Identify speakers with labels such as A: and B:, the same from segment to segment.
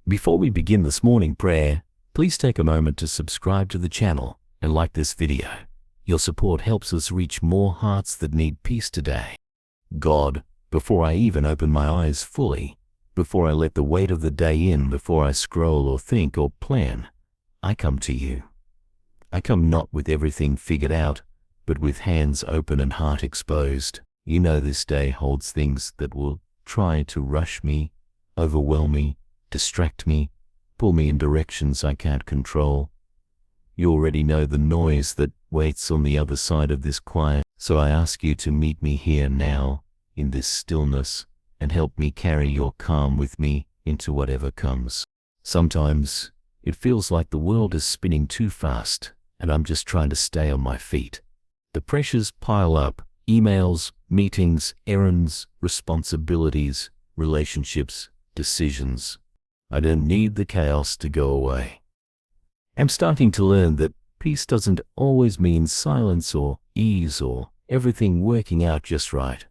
A: Before we begin this morning prayer, please take a moment to subscribe to the channel and like this video. Your support helps us reach more hearts that need peace today. God, before I even open my eyes fully, before I let the weight of the day in, before I scroll or think or plan, I come to you. I come not with everything figured out, but with hands open and heart exposed. You know this day holds things that will try to rush me, overwhelm me, distract me, pull me in directions I can't control. You already know the noise that waits on the other side of this quiet, so I ask you to meet me here now, in this stillness, and help me carry your calm with me into whatever comes. Sometimes it feels like the world is spinning too fast, and I'm just trying to stay on my feet. The pressures pile up: emails, meetings, errands, responsibilities, relationships, decisions. I don't need the chaos to go away. I'm starting to learn that peace doesn't always mean silence or ease or everything working out just right.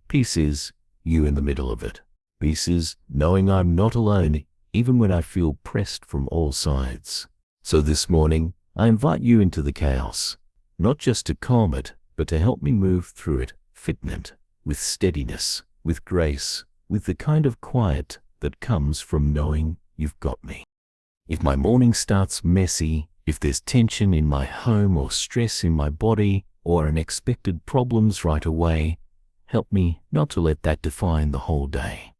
A: Peace is you in the middle of it. Peace is knowing I'm not alone, even when I feel pressed from all sides. So this morning, I invite you into the chaos, not just to calm it, but to help me move through it, fitment, with steadiness, with grace, with the kind of quiet that comes from knowing you've got me. If my morning starts messy, if there's tension in my home or stress in my body or unexpected problems right away, help me not to let that define the whole day.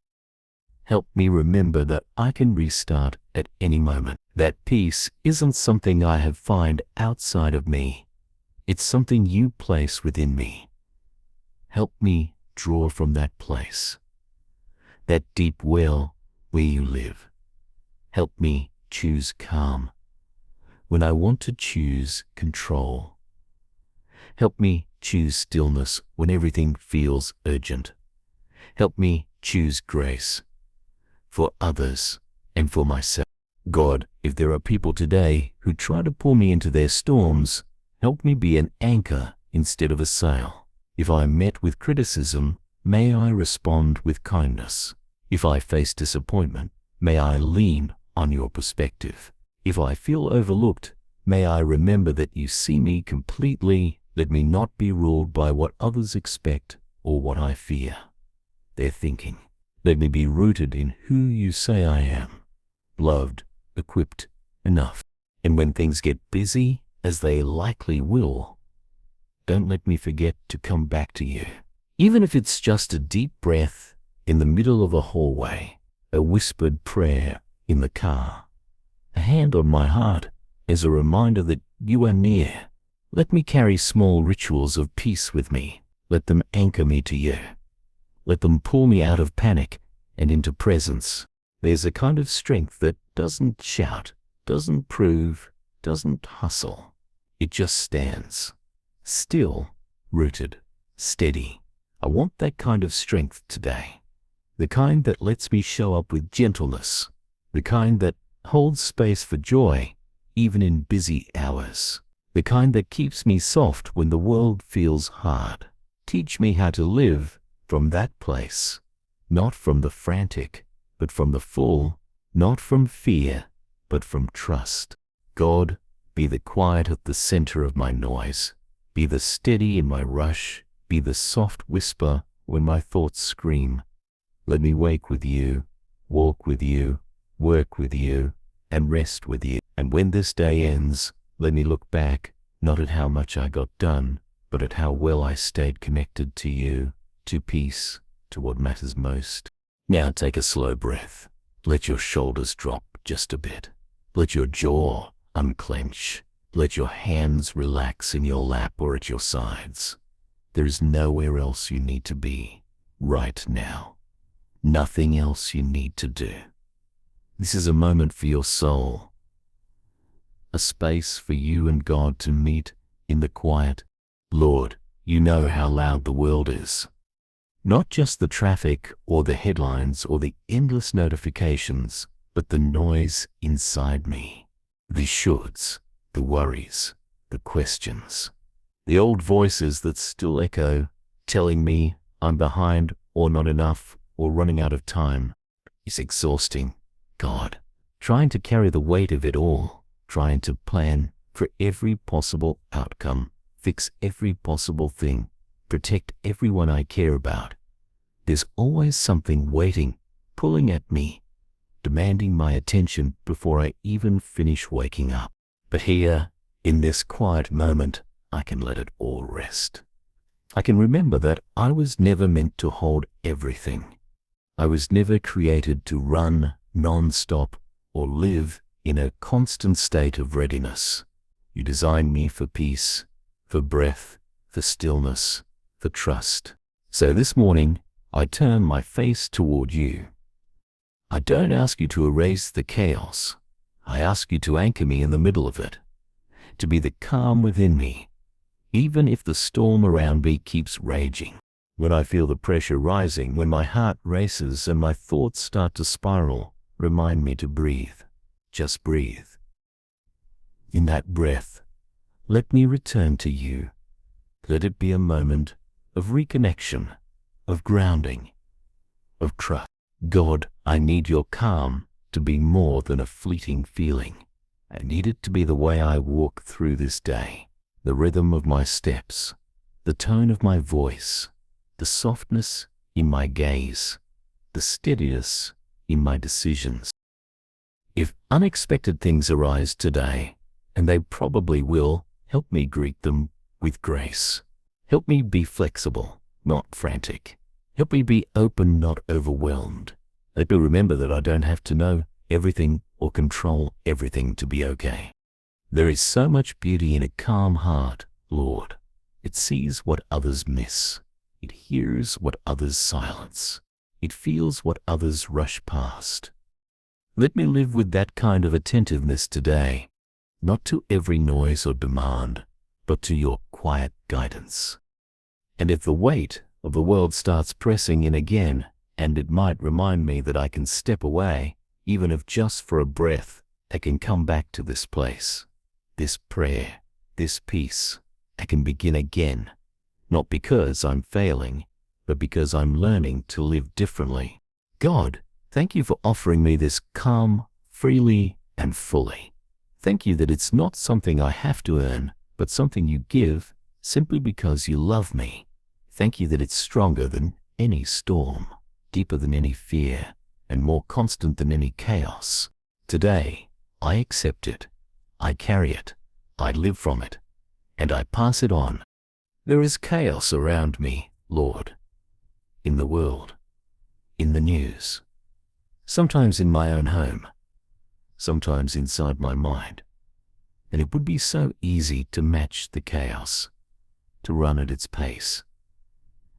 A: Help me remember that I can restart at any moment. That peace isn't something I have found outside of me. It's something you place within me. Help me draw from that place, that deep well where you live. Help me choose calm when I want to choose control. Help me choose stillness when everything feels urgent. Help me choose grace for others and for myself. God, if there are people today who try to pull me into their storms, help me be an anchor instead of a sail. If I am met with criticism, may I respond with kindness. If I face disappointment, may I lean on your perspective. If I feel overlooked, may I remember that you see me completely. Let me not be ruled by what others expect or what I fear they're thinking. Let me be rooted in who you say I am, loved, equipped, enough. And when things get busy, as they likely will, don't let me forget to come back to you. Even if it's just a deep breath in the middle of a hallway, a whispered prayer in the car, a hand on my heart as a reminder that you are near. Let me carry small rituals of peace with me. Let them anchor me to you. Let them pull me out of panic and into presence. There's a kind of strength that doesn't shout, doesn't prove, doesn't hustle. It just stands, still, rooted, steady. I want that kind of strength today. The kind that lets me show up with gentleness. The kind that holds space for joy, even in busy hours. The kind that keeps me soft when the world feels hard. Teach me how to live from that place, not from the frantic, but from the full, not from fear, but from trust. God, be the quiet at the center of my noise. Be the steady in my rush. Be the soft whisper when my thoughts scream. Let me wake with you, walk with you, work with you, and rest with you. And when this day ends, let me look back, not at how much I got done, but at how well I stayed connected to you, to peace, to what matters most. Now take a slow breath. Let your shoulders drop just a bit. Let your jaw unclench. Let your hands relax in your lap or at your sides. There is nowhere else you need to be right now. Nothing else you need to do. This is a moment for your soul. A space for you and God to meet in the quiet. Lord, you know how loud the world is. Not just the traffic or the headlines or the endless notifications, but the noise inside me. The shoulds, the worries, the questions. The old voices that still echo, telling me I'm behind or not enough or running out of time. It's exhausting. God, trying to carry the weight of it all, trying to plan for every possible outcome, fix every possible thing, protect everyone I care about. There's always something waiting, pulling at me, demanding my attention before I even finish waking up. But here, in this quiet moment, I can let it all rest. I can remember that I was never meant to hold everything. I was never created to run non-stop or live in a constant state of readiness. You designed me for peace, for breath, for stillness, for trust. So this morning, I turn my face toward you. I don't ask you to erase the chaos. I ask you to anchor me in the middle of it, to be the calm within me, even if the storm around me keeps raging. When I feel the pressure rising, when my heart races and my thoughts start to spiral, remind me to breathe. Just breathe. In that breath, let me return to you. Let it be a moment of reconnection, of grounding, of trust. God, I need your calm to be more than a fleeting feeling. I need it to be the way I walk through this day, the rhythm of my steps, the tone of my voice, the softness in my gaze, the steadiness in my decisions. If unexpected things arise today, and they probably will, help me greet them with grace. Help me be flexible, not frantic. Help me be open, not overwhelmed. Let me remember that I don't have to know everything or control everything to be okay. There is so much beauty in a calm heart, Lord. It sees what others miss. It hears what others silence. It feels what others rush past. Let me live with that kind of attentiveness today, not to every noise or demand, but to your quiet guidance. And if the weight of the world starts pressing in again, and it might remind me that I can step away, even if just for a breath, I can come back to this place, this prayer, this peace. I can begin again, not because I'm failing, but because I'm learning to live differently. God, thank you for offering me this calm, freely and fully. Thank you that it's not something I have to earn, but something you give simply because you love me. Thank you that it's stronger than any storm, deeper than any fear, and more constant than any chaos. Today, I accept it, I carry it, I live from it, and I pass it on. There is chaos around me, Lord, in the world, in the news, sometimes in my own home, sometimes inside my mind. And it would be so easy to match the chaos, to run at its pace,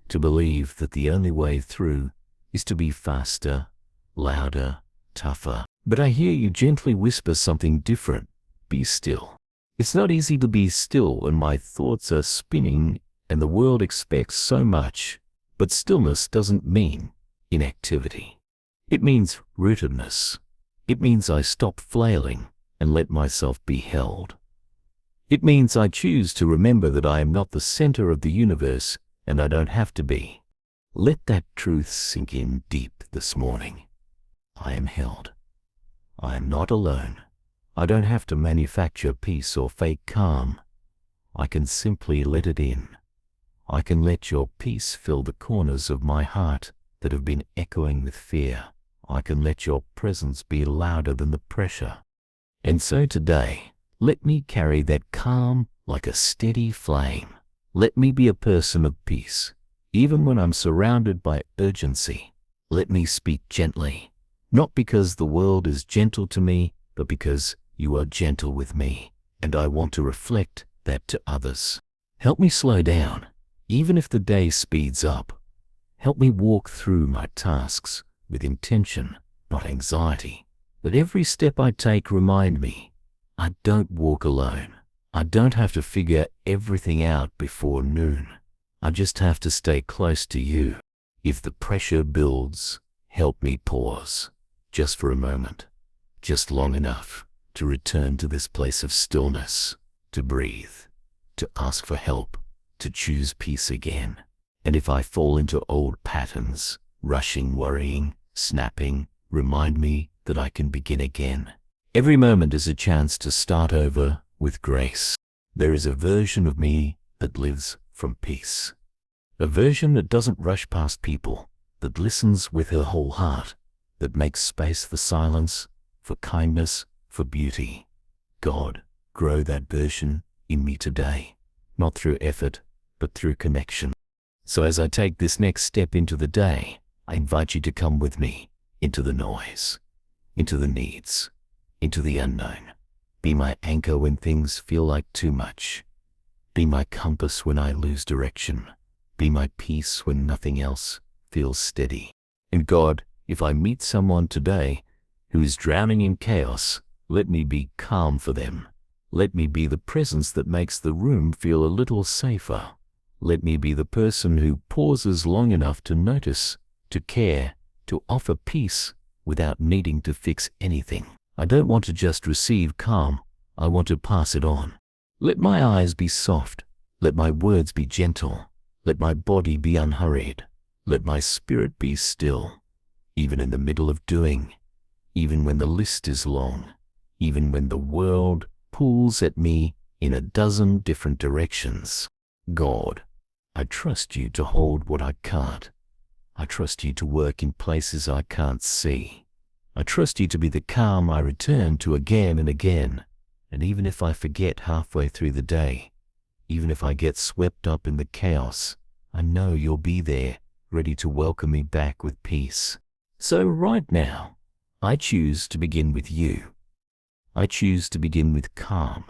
A: to believe that the only way through is to be faster, louder, tougher. But I hear you gently whisper something different. Be still. It's not easy to be still when my thoughts are spinning and the world expects so much. But stillness doesn't mean inactivity. It means rootedness. It means I stop flailing and let myself be held. It means I choose to remember that I am not the center of the universe and I don't have to be. Let that truth sink in deep this morning. I am held. I am not alone. I don't have to manufacture peace or fake calm. I can simply let it in. I can let your peace fill the corners of my heart that have been echoing with fear. I can let your presence be louder than the pressure. And so today, let me carry that calm like a steady flame. Let me be a person of peace, even when I'm surrounded by urgency. Let me speak gently, not because the world is gentle to me, but because you are gentle with me, and I want to reflect that to others. Help me slow down, even if the day speeds up. Help me walk through my tasks with intention, not anxiety. Let every step I take remind me, I don't walk alone. I don't have to figure everything out before noon. I just have to stay close to you. If the pressure builds, help me pause, just for a moment, just long enough to return to this place of stillness, to breathe, to ask for help, to choose peace again. And if I fall into old patterns, rushing, worrying, snapping, remind me that I can begin again. Every moment is a chance to start over with grace. There is a version of me that lives from peace. A version that doesn't rush past people, that listens with her whole heart, that makes space for silence, for kindness, for beauty. God, grow that version in me today, not through effort, but through connection. So as I take this next step into the day, I invite you to come with me into the noise, into the needs, into the unknown. Be my anchor when things feel like too much. Be my compass when I lose direction. Be my peace when nothing else feels steady. And God, if I meet someone today who is drowning in chaos, let me be calm for them. Let me be the presence that makes the room feel a little safer. Let me be the person who pauses long enough to notice, to care, to offer peace without needing to fix anything. I don't want to just receive calm, I want to pass it on. Let my eyes be soft, let my words be gentle, let my body be unhurried, let my spirit be still, even in the middle of doing, even when the list is long, even when the world pulls at me in a dozen different directions. God, I trust you to hold what I can't. I trust you to work in places I can't see. I trust you to be the calm I return to again and again. And even if I forget halfway through the day, even if I get swept up in the chaos, I know you'll be there, ready to welcome me back with peace. So right now, I choose to begin with you. I choose to begin with calm.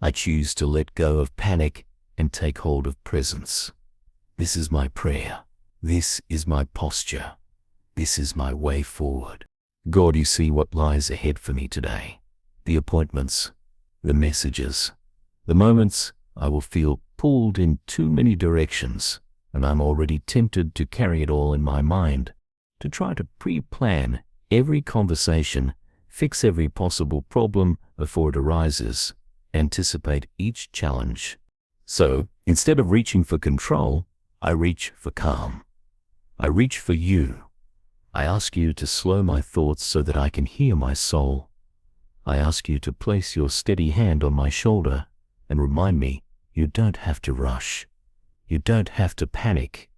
A: I choose to let go of panic and take hold of presence. This is my prayer. This is my posture. This is my way forward. God, you see what lies ahead for me today. The appointments, the messages, the moments I will feel pulled in too many directions, and I'm already tempted to carry it all in my mind, to try to pre-plan every conversation, fix every possible problem before it arises, anticipate each challenge. So, instead of reaching for control, I reach for calm. I reach for you. I ask you to slow my thoughts so that I can hear my soul. I ask you to place your steady hand on my shoulder and remind me you don't have to rush. You don't have to panic.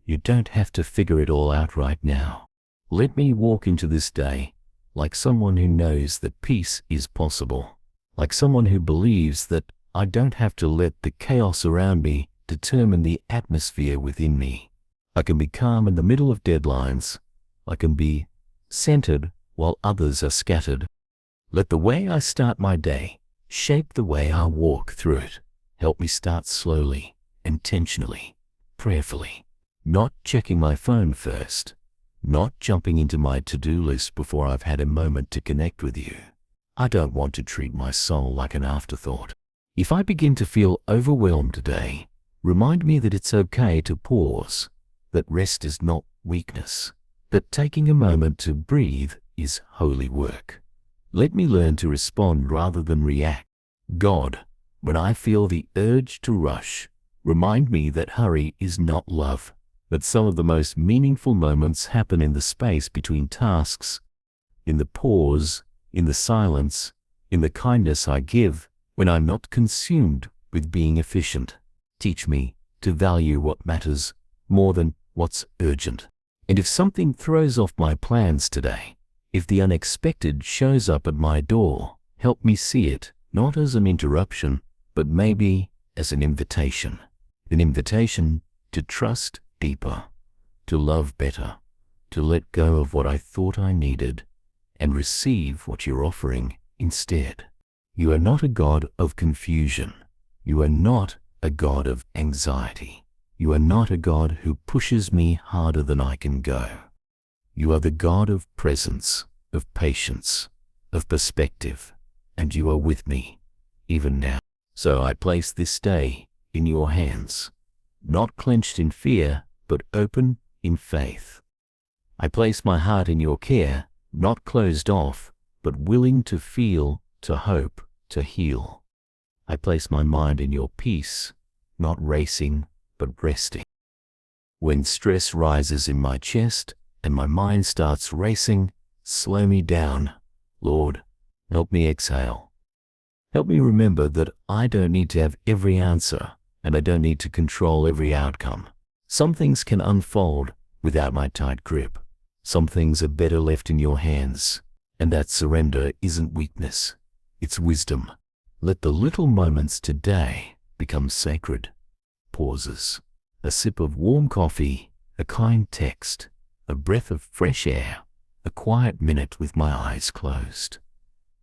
A: You don't have to figure it all out right now. Let me walk into this day like someone who knows that peace is possible, like someone who believes that I don't have to let the chaos around me determine the atmosphere within me. I can be calm in the middle of deadlines. I can be centered while others are scattered. Let the way I start my day shape the way I walk through it. Help me start slowly, intentionally, prayerfully, not checking my phone first, not jumping into my to-do list before I've had a moment to connect with you. I don't want to treat my soul like an afterthought. If I begin to feel overwhelmed today, remind me that it's okay to pause, that rest is not weakness, that taking a moment to breathe is holy work. Let me learn to respond rather than react. God, when I feel the urge to rush, remind me that hurry is not love, that some of the most meaningful moments happen in the space between tasks, in the pause, in the silence, in the kindness I give when I'm not consumed with being efficient. Teach me to value what matters more than what's urgent. And if something throws off my plans today, if the unexpected shows up at my door, help me see it not as an interruption, but maybe as an invitation to trust deeper, to love better, to let go of what I thought I needed and receive what you're offering instead. You are not a God of confusion. You are not a God of anxiety. You are not a God who pushes me harder than I can go. You are the God of presence, of patience, of perspective, and you are with me, even now. So I place this day in your hands, not clenched in fear, but open in faith. I place my heart in your care, not closed off, but willing to feel, to hope, to heal. I place my mind in your peace, not racing, but resting. When stress rises in my chest and my mind starts racing, Slow me down. Lord, help me exhale. Help me remember that I don't need to have every answer, and I don't need to control every outcome. Some things can unfold without my tight grip. Some things are better left in your hands, and that surrender isn't weakness, it's wisdom. Let the little moments today become sacred. Pauses, a sip of warm coffee, a kind text, a breath of fresh air, a quiet minute with my eyes closed.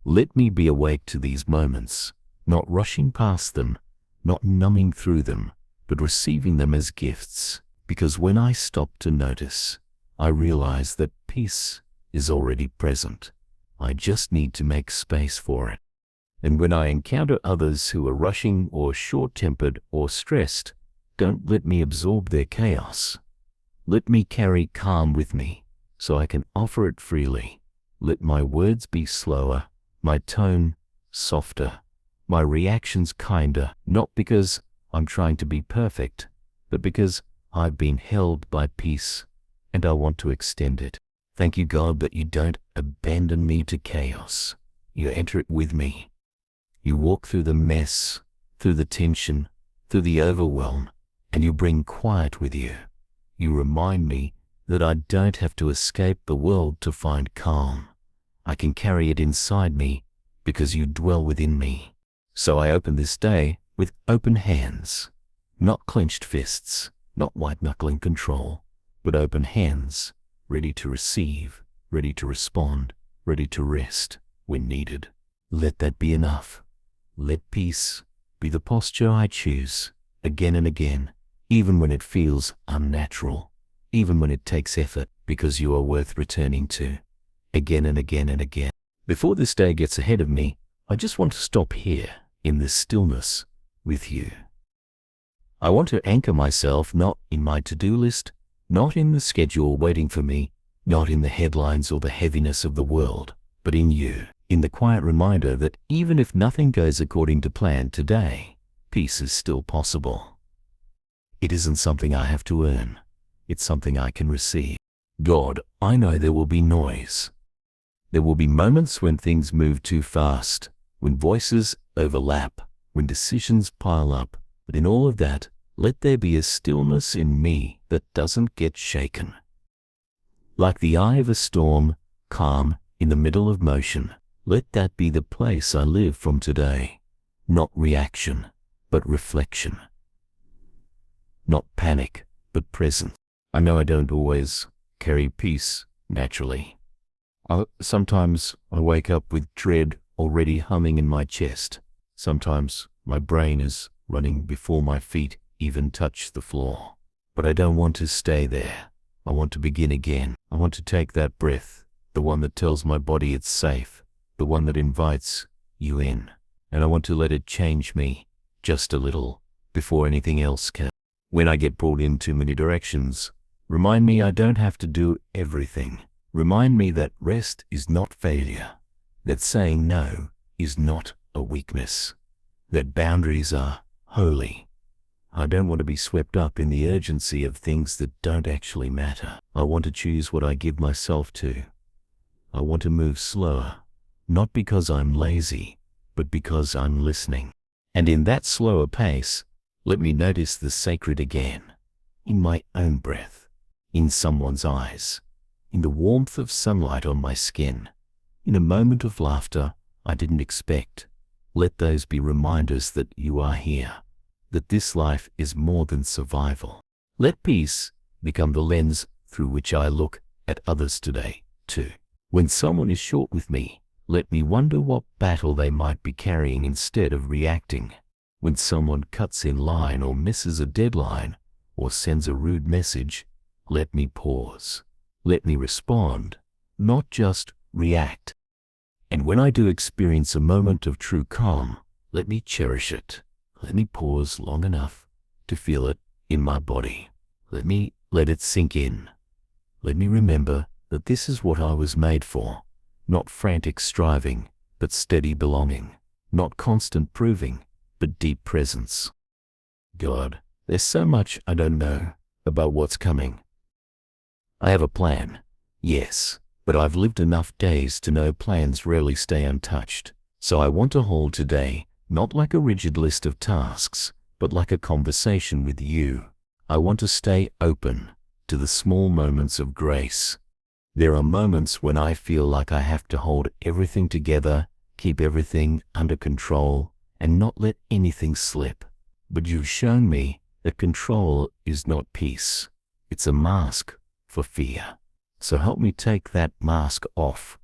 A: Let me be awake to these moments, not rushing past them, not numbing through them, but receiving them as gifts. Because when I stop to notice, I realize that peace is already present. I just need to make space for it. And when I encounter others who are rushing or short-tempered or stressed, don't let me absorb their chaos. Let me carry calm with me so I can offer it freely. Let my words be slower, my tone softer, my reactions kinder, not because I'm trying to be perfect, but because I've been held by peace and I want to extend it. Thank you, God, that you don't abandon me to chaos. You enter it with me. You walk through the mess, through the tension, through the overwhelm, and you bring quiet with you. You remind me that I don't have to escape the world to find calm. I can carry it inside me because you dwell within me. So I open this day with open hands, not clenched fists, not white-knuckling control, but open hands, ready to receive, ready to respond, ready to rest when needed. Let that be enough. Let peace be the posture I choose again and again, even when it feels unnatural, even when it takes effort, because you are worth returning to again and again and again. Before this day gets ahead of me, I just want to stop here in this stillness with you. I want to anchor myself not in my to-do list, not in the schedule waiting for me, not in the headlines or the heaviness of the world, but in you, in the quiet reminder that even if nothing goes according to plan today, peace is still possible. It isn't something I have to earn. It's something I can receive. God, I know there will be noise. There will be moments when things move too fast, when voices overlap, when decisions pile up. But in all of that, let there be a stillness in me that doesn't get shaken. Like the eye of a storm, calm in the middle of motion, let that be the place I live from today. Not reaction, but reflection. Not panic, but presence. I know I don't always carry peace naturally. Sometimes I wake up with dread already humming in my chest. Sometimes my brain is running before my feet even touch the floor. But I don't want to stay there. I want to begin again. I want to take that breath, the one that tells my body it's safe, the one that invites you in. And I want to let it change me just a little before anything else can. When I get pulled in too many directions, remind me I don't have to do everything. Remind me that rest is not failure, that saying no is not a weakness, that boundaries are holy. I don't want to be swept up in the urgency of things that don't actually matter. I want to choose what I give myself to. I want to move slower, not because I'm lazy, but because I'm listening. And in that slower pace, let me notice the sacred again, in my own breath, in someone's eyes, in the warmth of sunlight on my skin, in a moment of laughter I didn't expect. Let those be reminders that you are here, that this life is more than survival. Let peace become the lens through which I look at others today, too. When someone is short with me, let me wonder what battle they might be carrying instead of reacting. When someone cuts in line or misses a deadline or sends a rude message, let me pause. Let me respond, not just react. And when I do experience a moment of true calm, let me cherish it. Let me pause long enough to feel it in my body. Let me let it sink in. Let me remember that this is what I was made for. Not frantic striving, but steady belonging. Not constant proving, but deep presence. God, there's so much I don't know about what's coming. I have a plan, yes, but I've lived enough days to know plans rarely stay untouched. So I want to hold today, not like a rigid list of tasks, but like a conversation with you. I want to stay open to the small moments of grace. There are moments when I feel like I have to hold everything together, keep everything under control, and not let anything slip. But you've shown me that control is not peace. It's a mask for fear. So help me take that mask off.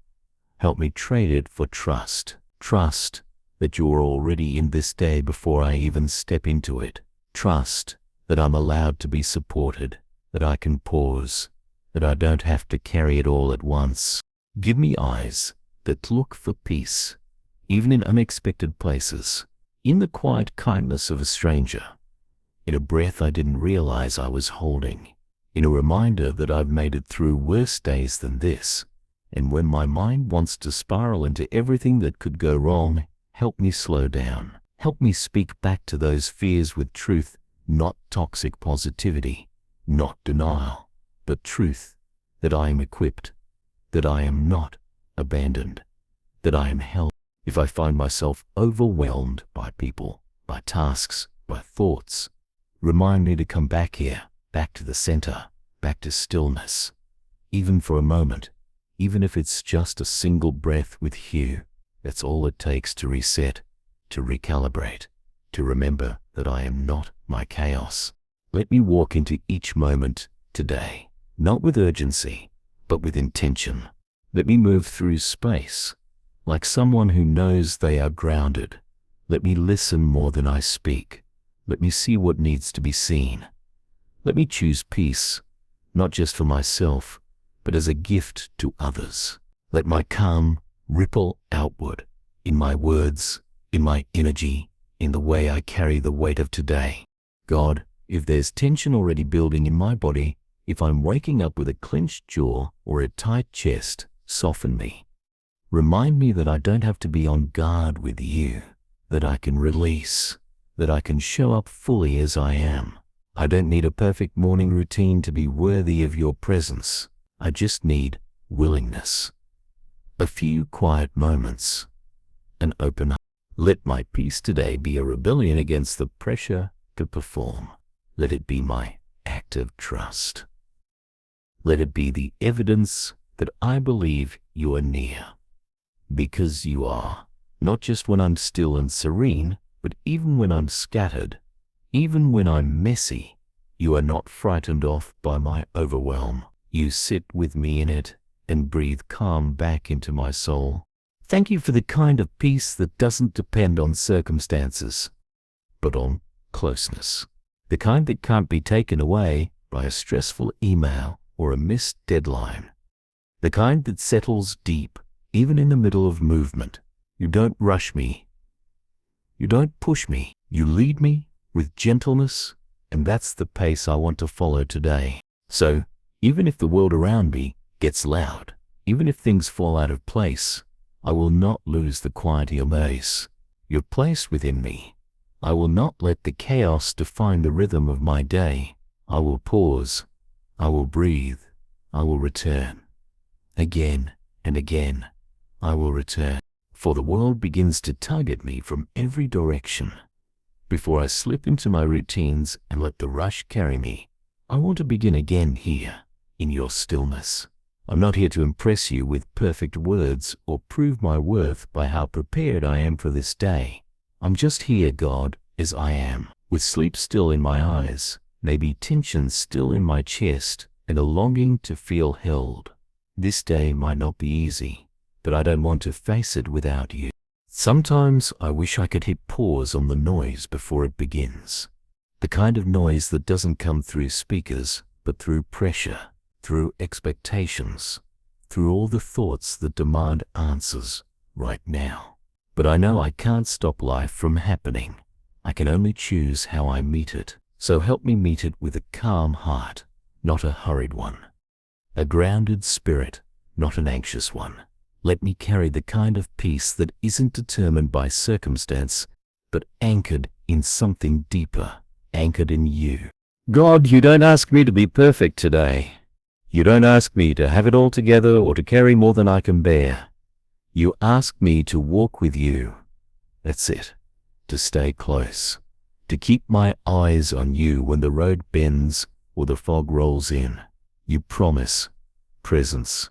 A: Help me trade it for trust. Trust that you're already in this day before I even step into it. Trust that I'm allowed to be supported, that I can pause, that I don't have to carry it all at once. Give me eyes that look for peace, even in unexpected places, in the quiet kindness of a stranger, in a breath I didn't realize I was holding, in a reminder that I've made it through worse days than this. And when my mind wants to spiral into everything that could go wrong, help me slow down. Help me speak back to those fears with truth, not toxic positivity, not denial, but truth, that I am equipped, that I am not abandoned, that I am held. If I find myself overwhelmed by people, by tasks, by thoughts, remind me to come back here, back to the center, back to stillness, even for a moment, even if it's just a single breath with you. That's all it takes to reset, to recalibrate, to remember that I am not my chaos. Let me walk into each moment today, not with urgency, but with intention. Let me move through space like someone who knows they are grounded. Let me listen more than I speak. Let me see what needs to be seen. Let me choose peace, not just for myself, but as a gift to others. Let my calm ripple outward in my words, in my energy, in the way I carry the weight of today. God, if there's tension already building in my body, if I'm waking up with a clenched jaw or a tight chest, soften me. Remind me that I don't have to be on guard with you, that I can release, that I can show up fully as I am. I don't need a perfect morning routine to be worthy of your presence. I just need willingness. A few quiet moments, an open heart. Let my peace today be a rebellion against the pressure to perform. Let it be my act of trust. Let it be the evidence that I believe you are near. Because you are, not just when I'm still and serene, but even when I'm scattered, even when I'm messy. You are not frightened off by my overwhelm. You sit with me in it and breathe calm back into my soul. Thank you for the kind of peace that doesn't depend on circumstances, but on closeness. The kind that can't be taken away by a stressful email or a missed deadline. The kind that settles deep, even in the middle of movement. You don't rush me. You don't push me. You lead me with gentleness, and that's the pace I want to follow today. So, even if the world around me gets loud, even if things fall out of place, I will not lose the quiet embrace you're placed within me. I will not let the chaos define the rhythm of my day. I will pause. I will breathe. I will return. Again and again, I will return. For the world begins to tug at me from every direction. Before I slip into my routines and let the rush carry me, I want to begin again here, in your stillness. I'm not here to impress you with perfect words or prove my worth by how prepared I am for this day. I'm just here, God, as I am, with sleep still in my eyes, maybe tension still in my chest, and a longing to feel held. This day might not be easy, but I don't want to face it without you. Sometimes I wish I could hit pause on the noise before it begins. The kind of noise that doesn't come through speakers, but through pressure, through expectations, through all the thoughts that demand answers right now. But I know I can't stop life from happening. I can only choose how I meet it. So help me meet it with a calm heart, not a hurried one. A grounded spirit, not an anxious one. Let me carry the kind of peace that isn't determined by circumstance, but anchored in something deeper, anchored in you. God, you don't ask me to be perfect today. You don't ask me to have it all together or to carry more than I can bear. You ask me to walk with you. That's it. To stay close. To keep my eyes on you when the road bends or the fog rolls in. You promise presence,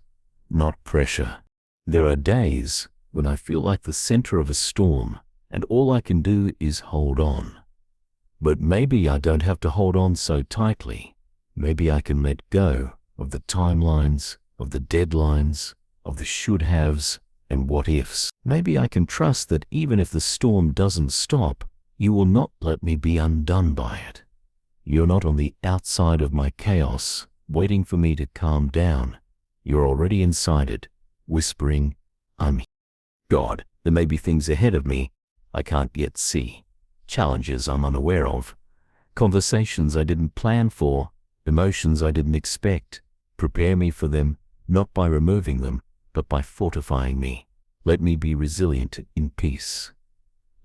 A: not pressure. There are days when I feel like the center of a storm and all I can do is hold on. But maybe I don't have to hold on so tightly. Maybe I can let go of the timelines, of the deadlines, of the should-haves and what-ifs. Maybe I can trust that even if the storm doesn't stop, you will not let me be undone by it. You're not on the outside of my chaos, waiting for me to calm down. You're already inside it, whispering, I'm here. God, there may be things ahead of me I can't yet see, challenges I'm unaware of, conversations I didn't plan for, emotions I didn't expect. Prepare me for them, not by removing them, but by fortifying me. Let me be resilient in peace.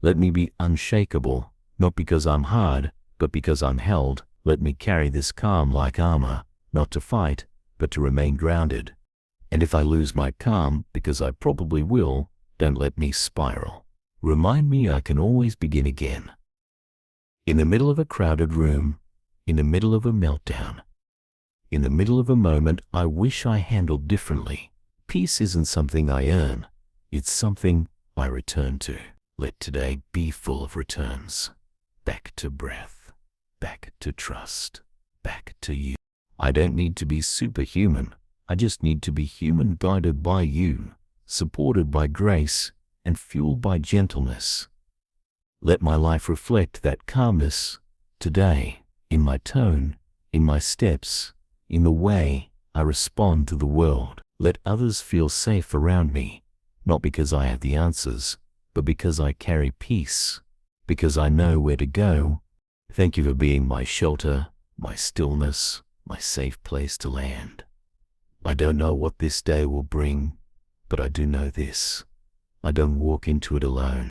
A: Let me be unshakable, not because I'm hard, but because I'm held. Let me carry this calm like armor, not to fight, but to remain grounded. And if I lose my calm, because I probably will, don't let me spiral. Remind me I can always begin again. In the middle of a crowded room, in the middle of a meltdown, in the middle of a moment I wish I handled differently. Peace isn't something I earn, it's something I return to. Let today be full of returns. Back to breath, back to trust, back to you. I don't need to be superhuman. I just need to be human, guided by you, supported by grace, and fueled by gentleness. Let my life reflect that calmness today, in my tone, in my steps, in the way I respond to the world. Let others feel safe around me, not because I have the answers, but because I carry peace, because I know where to go. Thank you for being my shelter, my stillness, my safe place to land. I don't know what this day will bring, but I do know this. I don't walk into it alone.